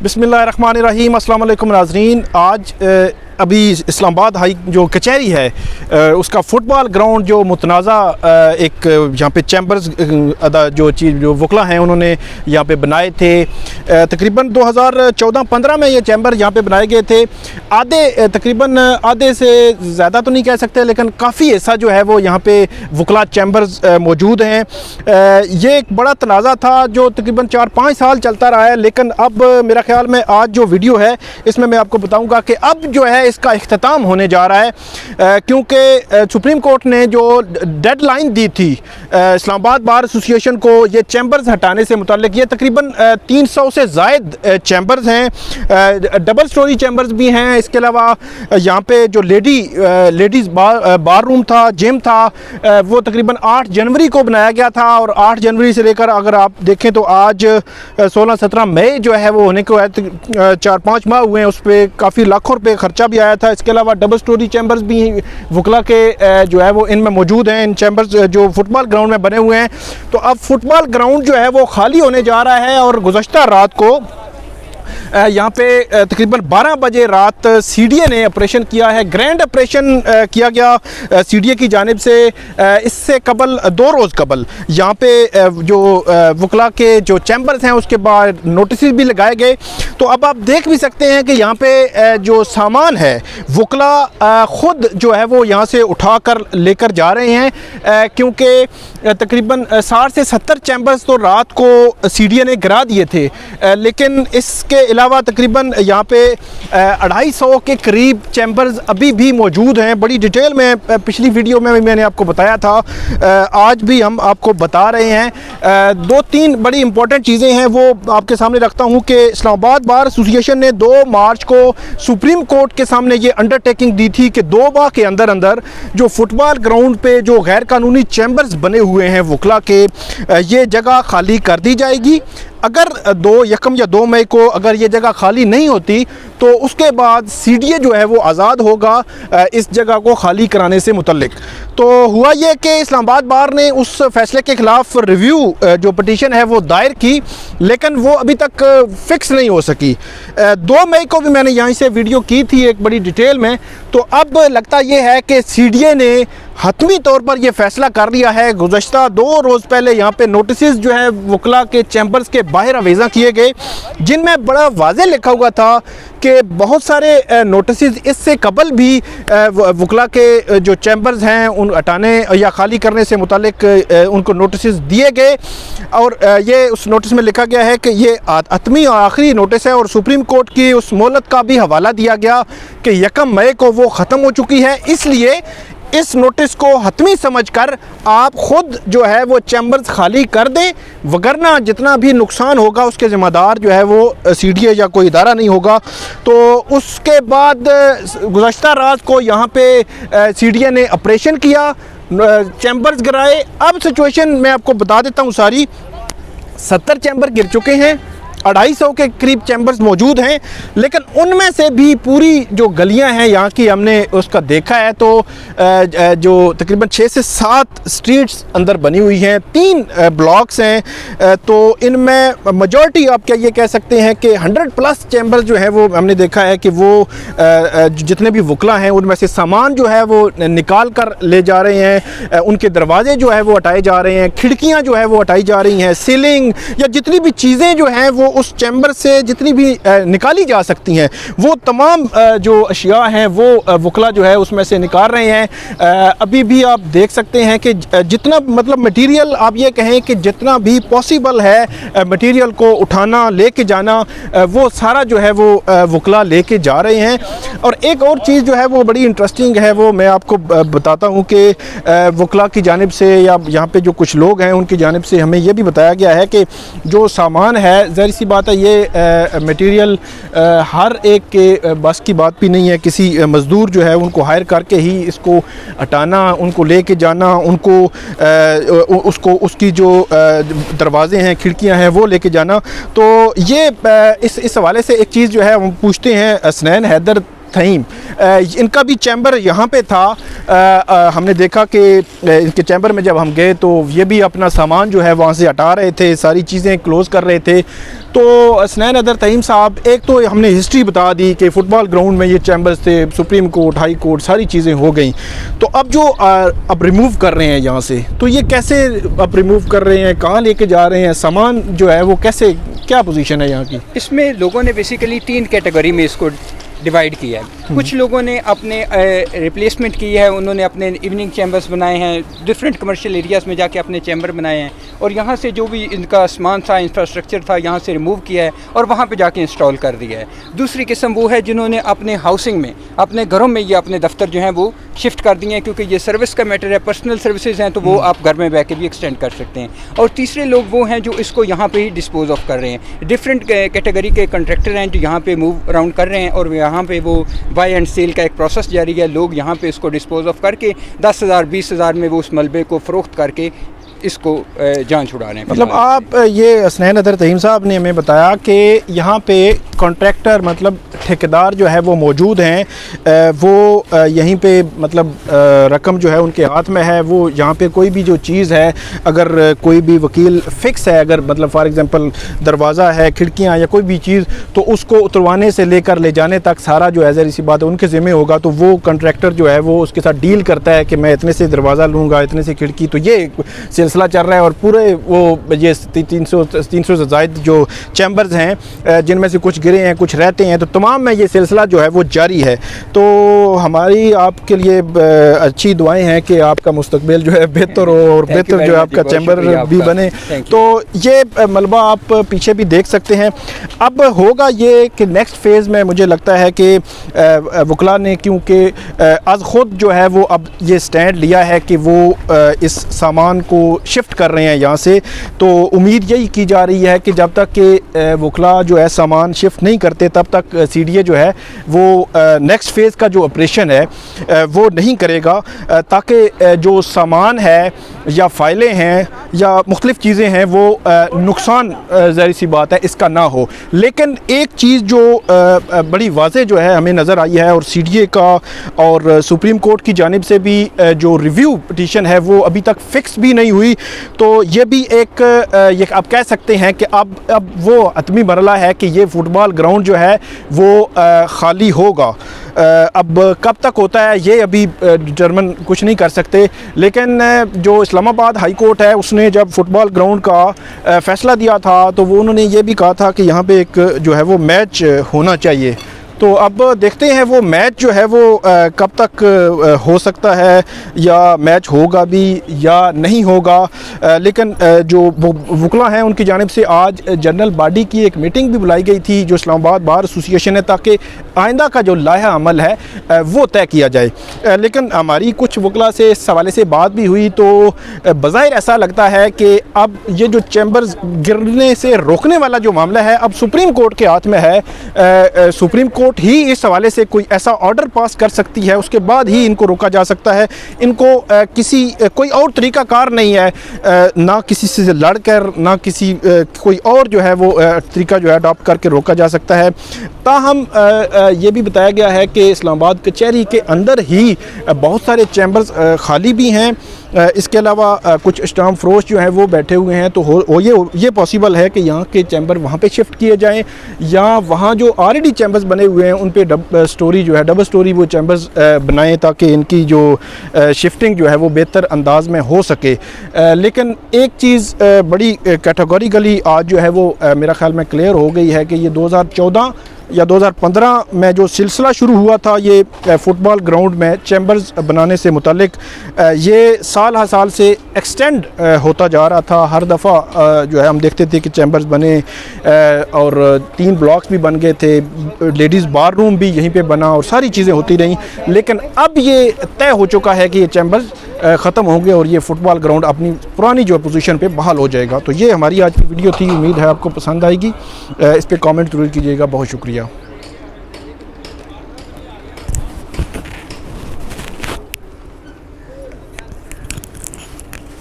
बिस्मिल्लाहिर्रहमानिर्रहीम। अस्सलाम वालेकुम नाज़रीन। आज अभी इस्लामाबाद हाई जो कचहरी है उसका फ़ुटबॉल ग्राउंड जो मुतनाज़ा एक यहाँ पे चैम्बर्स जो चीज़ जो वकला हैं उन्होंने यहाँ पे बनाए थे। तकरीबन 2014-15 में ये चैम्बर यहाँ पे बनाए गए थे। तकरीबन आधे से ज़्यादा तो नहीं कह सकते, लेकिन काफ़ी ऐसा जो है वो यहाँ पे वकला चैम्बर्स मौजूद हैं। ये एक बड़ा तनाज़ा था जो तकरीबन 4-5 साल चलता रहा है, लेकिन अब मेरा ख़्याल में आज जो वीडियो है इसमें मैं आपको बताऊँगा कि अब जो है इसका इख्तिताम होने जा रहा है, क्योंकि सुप्रीम कोर्ट ने जो डेडलाइन दी थी इस्लामाबाद बार एसोसिएशन को ये चैम्बर्स हटाने से मुताल्लिक, ये तकरीबन 300 से ज़ायद चैम्बर्स हैं, डबल स्टोरी चैम्बर्स भी हैं। इसके अलावा यहाँ पे जो लेडीज़ बार रूम था, जिम था, वो तकरीबन 8 जनवरी को बनाया गया था और 8 जनवरी से लेकर अगर आप देखें तो आज 16-17 मई जो है वो होने को है, 4-5 माह हुए हैं। उस पर काफ़ी लाखों रुपये ख़र्चा भी आया था। इसके अलावा डबल स्टोरी चैम्बर्स भी वकला के जो है वो इनमें मौजूद हैं। इन चैम्बर्स जो फुटबॉल ग्राउंड में बने हुए हैं, तो अब फुटबॉल ग्राउंड जो है वो खाली होने जा रहा है। और गुज़श्ता रात को यहाँ पे तकरीबन 12 बजे रात सीडीए ने ऑपरेशन किया है, ग्रैंड ऑपरेशन किया गया सीडीए की जानिब से। इससे कबल 2 रोज़ कबल यहाँ पे जो वकला के जो चैम्बर्स हैं उसके बाद नोटिस भी लगाए गए। तो अब आप देख भी सकते हैं कि यहाँ पे जो सामान है वकला ख़ुद जो है वो यहाँ से उठा कर लेकर जा रहे हैं, क्योंकि तकरीबन 60 से 70 चैम्बर्स तो रात को सीडीए ने गिरा दिए थे, लेकिन इसके अलावा तकरीबन यहाँ पे 250 के करीब चैम्बर्स अभी भी मौजूद हैं। बड़ी डिटेल में पिछली वीडियो में मैंने आपको बताया था, आज भी हम आपको बता रहे हैं। 2-3 बड़ी इंपॉर्टेंट चीज़ें हैं वो आपके सामने रखता हूँ कि इस्लामाबाद बार एसोसिएशन ने 2 मार्च को सुप्रीम कोर्ट के सामने ये अंडरटेकिंग दी थी कि 2 माह के अंदर अंदर जो फुटबॉल ग्राउंड पे जो गैर कानूनी चैम्बर्स बने हुए हैं वकला के, ये जगह खाली कर दी जाएगी। अगर 1 या 2 मई को अगर ये जगह खाली नहीं होती तो उसके बाद सीडीए जो है वो आज़ाद होगा इस जगह को खाली कराने से मुतल्लिक। तो हुआ ये कि इस्लामाबाद बार ने उस फैसले के ख़िलाफ़ रिव्यू जो पटिशन है वो दायर की, लेकिन वो अभी तक फ़िक्स नहीं हो सकी। 2 मई को भी मैंने यहाँ से वीडियो की थी एक बड़ी डिटेल में। तो अब लगता ये है कि सीडीए ने हतमी तौर पर यह फ़ैसला कर लिया है। गुज़श्ता 2 रोज़ पहले यहाँ पे नोटिस जो है वकला के चैम्बर्स के बाहर अवेज़ा किए गए, जिनमें बड़ा वाज़े लिखा हुआ था कि बहुत सारे नोटिस इससे कबल भी वकला के जो चैम्बर्स हैं उन हटाने या खाली करने से मुतालिक उनको नोटिस दिए गए। और ये उस नोटिस में लिखा गया है कि ये हतमी और आखिरी नोटिस है, और सुप्रीम कोर्ट की उस मोहलत का भी हवाला दिया गया कि 1 मई को वो ख़त्म हो चुकी है। इसलिए इस नोटिस को हतमी समझकर आप ख़ुद जो है वो चैम्बर्स खाली कर दें, वगरना जितना भी नुकसान होगा उसके ज़िम्मेदार जो है वो सीडीए या कोई इदारा नहीं होगा। तो उसके बाद गुज़श्ता रात को यहाँ पे सीडीए ने ऑपरेशन किया, चैम्बर्स गिराए। अब सिचुएशन मैं आपको बता देता हूँ सारी। 70 चैम्बर गिर चुके हैं, 250 के करीब चैम्बर्स मौजूद हैं, लेकिन उनमें से भी पूरी जो गलियां हैं यहाँ की हमने उसका देखा है तो जो तकरीबन 6 से 7 स्ट्रीट्स अंदर बनी हुई हैं, 3 ब्लॉक्स हैं। तो इनमें मेजॉरिटी आप क्या ये कह सकते हैं कि 100+ चैम्बर्स जो हैं वो हमने देखा है कि वो जितने भी वकला हैं उनमें से सामान जो है वो निकाल कर ले जा रहे हैं, उनके दरवाजे जो है वो हटाए जा रहे हैं, खिड़कियाँ जो है वो हटाई जा रही हैं, सीलिंग या जितनी भी चीज़ें जो हैं वो उस चैम्बर से जितनी भी निकाली जा सकती हैं वो तमाम जो अशिया हैं वो वकला जो है उसमें से निकाल रहे हैं। अभी भी आप देख सकते हैं कि जितना मतलब मटेरियल आप ये कहें कि जितना भी पॉसिबल है मटेरियल को उठाना लेके जाना वो सारा जो है वो वकला लेके जा रहे हैं। और एक और चीज़ जो है वो बड़ी इंटरेस्टिंग है, वो मैं आपको बताता हूँ कि वकला की जानिब से या यहाँ पे जो कुछ लोग हैं उनकी जानिब से हमें ये भी बताया गया है कि जो सामान है ज़ाहिर सी बात है ये मटेरियल हर एक के बस की बात भी नहीं है। किसी मज़दूर जो है उनको हायर करके ही इसको हटाना, उनको लेके जाना, उनको उसको उसकी जो दरवाज़े हैं खिड़कियां हैं वो लेके जाना। तो ये इस हवाले से एक चीज़ जो है हम पूछते हैं हसनैन हैदर थईम, इनका भी चैम्बर यहाँ पे था। हमने देखा कि इनके चैम्बर में जब हम गए तो ये भी अपना सामान जो है वहाँ से हटा रहे थे, सारी चीज़ें क्लोज़ कर रहे थे। तो हसनैन अदर तईम साहब, एक तो हमने हिस्ट्री बता दी कि फ़ुटबॉल ग्राउंड में ये चैम्बर्स थे, सुप्रीम कोर्ट, हाई कोर्ट, सारी चीज़ें हो गई। तो अब जो अब रिमूव कर रहे हैं यहाँ से, तो ये कैसे अब रिमूव कर रहे हैं, कहाँ लेके जा रहे हैं, सामान जो है वो कैसे, क्या पोजीशन है यहाँ की? इसमें लोगों ने बेसिकली 3 कैटेगरी में इसको डिवाइड किया है। कुछ लोगों ने अपने रिप्लेसमेंट की है, उन्होंने अपने इवनिंग चैम्बर्स बनाए हैं, डिफरेंट कमर्शियल एरियाज़ में जाके अपने चैम्बर बनाए हैं और यहाँ से जो भी इनका सामान था, इंफ्रास्ट्रक्चर था, यहाँ से रिमूव किया है और वहाँ पे जाके इंस्टॉल कर दिया है। दूसरी किस्म वो है जिन्होंने अपने हाउसिंग में, अपने घरों में ये अपने दफ्तर जो हैं वो शिफ्ट कर दिए हैं, क्योंकि ये सर्विस का मैटर है, पर्सनल सर्विसेज हैं, तो वो आप घर में बैठ के भी एक्सटेंड कर सकते हैं। और तीसरे लोग वो हैं जो इसको यहाँ पे ही डिस्पोज ऑफ कर रहे हैं। डिफरेंट कैटेगरी के कॉन्ट्रैक्टर हैं जो यहाँ पे मूव अराउंड कर रहे हैं और यहाँ पे वो बाय एंड सेल का एक प्रोसेस जारी है। लोग यहाँ पे इसको डिस्पोज ऑफ करके 10,000 20,000 में वो उस मलबे को फ़रोख्त करके इसको जान छुड़ा रहे हैं। मतलब आप ये हसनैन अदर तईम साहब ने हमें बताया कि यहाँ पे कॉन्ट्रैक्टर मतलब ठेकेदार जो है वो मौजूद हैं, वो यहीं पे मतलब रकम जो है उनके हाथ में है। वो यहाँ पे कोई भी जो चीज़ है, अगर कोई भी वकील फ़िक्स है, अगर मतलब फॉर एग्ज़ाम्पल दरवाज़ा है, खिड़कियाँ या कोई भी चीज़, तो उसको उतरवाने से लेकर ले जाने तक सारा जो है ज़ाहिर सी बात है उनके ज़िम्मे होगा। तो वो कॉन्ट्रैक्टर जो है वो उसके साथ डील करता है कि मैं इतने से दरवाज़ा लूँगा, इतने से खिड़की। तो ये सिलसिला चल रहा है और पूरे वो ये 300 से ज़ायद जो चैम्बर्स हैं, जिनमें से कुछ गिरे हैं, कुछ रहते हैं, तो तमाम में ये सिलसिला जो है वो जारी है। तो हमारी आपके लिए अच्छी दुआएं हैं कि आपका मुस्तकबिल जो है बेहतर हो और बेहतर जो है आपका चैम्बर भी बने। तो ये मलबा आप पीछे भी देख सकते हैं। अब होगा ये कि नेक्स्ट फेज़ में मुझे लगता है कि वकला ने, क्योंकि आज ख़ुद जो है वो अब ये स्टैंड लिया है कि वो इस सामान को शिफ्ट कर रहे हैं यहाँ से, तो उम्मीद यही की जा रही है कि जब तक कि वकला जो है सामान शिफ्ट नहीं करते तब तक CDA जो है वो नेक्स्ट फेज़ का जो ऑपरेशन है वो नहीं करेगा, ताकि जो सामान है या फाइलें हैं या मुख्तलिफ़ चीज़ें हैं वो नुकसान ज़ाहिर सी बात है इसका ना हो। लेकिन एक चीज़ जो बड़ी वाज़ेह जो है हमें नज़र आई है, और CDA का और सुप्रीम कोर्ट की जानिब से भी जो रिव्यू पिटीशन है वो अभी तक फ़िक्स भी नहीं हुई। तो ये भी एक ये आप कह सकते हैं कि अब वो हतमी मरला है कि ये फ़ुटबॉल ग्राउंड जो है वो ख़ाली होगा। अब कब तक होता है ये अभी डिटरमिन कुछ नहीं कर सकते। लेकिन जो इस्लामाबाद हाई कोर्ट है उसने जब फ़ुटबॉल ग्राउंड का फ़ैसला दिया था तो वो उन्होंने ये भी कहा था कि यहाँ पे एक जो है वो मैच होना चाहिए। तो अब देखते हैं वो मैच जो है वो कब तक हो सकता है, या मैच होगा भी या नहीं होगा। लेकिन जो वकला हैं उनकी जानिब से आज जनरल बॉडी की एक मीटिंग भी बुलाई गई थी जो इस्लामाबाद बार एसोसिएशन है, ताकि आइंदा का जो लाया अमल है वो तय किया जाए। लेकिन हमारी कुछ वकला से इस हवाले से बात भी हुई, तो बज़ाहिर ऐसा लगता है कि अब ये जो चैम्बर्स गिरने से रोकने वाला जो मामला है अब सुप्रीम कोर्ट के हाथ में है। सुप्रीम कोर्ट ही इस हवाले से कोई ऐसा ऑर्डर पास कर सकती है, उसके बाद ही इनको रोका जा सकता है। इनको कोई और तरीक़ाकार नहीं है, ना किसी से लड़कर, ना किसी कोई और जो है वो तरीका जो है अडॉप्ट करके रोका जा सकता है। ताहम ये भी बताया गया है कि इस्लामाबाद कचहरी के अंदर ही बहुत सारे चैम्बर्स खाली भी हैं। इसके अलावा कुछ स्टाम्प फरोश जो हैं वो बैठे हुए हैं। तो ये पॉसिबल है कि यहाँ के चैम्बर वहाँ पे शिफ्ट किए जाएं, या वहाँ जो ऑलरेडी चैम्बर्स बने हुए हैं उन पे डबल स्टोरी वो चैम्बर्स बनाएं, ताकि इनकी जो शिफ्टिंग जो है वो बेहतर अंदाज में हो सके। लेकिन एक चीज़ बड़ी कैटेगोरिकली आज जो है वो मेरा ख्याल में क्लियर हो गई है कि ये 2014 या 2015 में जो सिलसिला शुरू हुआ था ये फ़ुटबॉल ग्राउंड में चैम्बर्स बनाने से मुतालिक, ये साल हर साल से एक्सटेंड होता जा रहा था। हर दफ़ा जो है हम देखते थे कि चैम्बर्स बने और 3 ब्लॉक्स भी बन गए थे, लेडीज़ बार रूम भी यहीं पे बना और सारी चीज़ें होती रहीं। लेकिन अब ये तय हो चुका है कि ये चैम्बर्स ख़त्म होंगे और ये फ़ुटबॉल ग्राउंड अपनी पुरानी जो पोजीशन पे बहाल हो जाएगा। तो ये हमारी आज की वीडियो थी, उम्मीद है आपको पसंद आएगी। इस पर कमेंट ज़रूर कीजिएगा। बहुत शुक्रिया।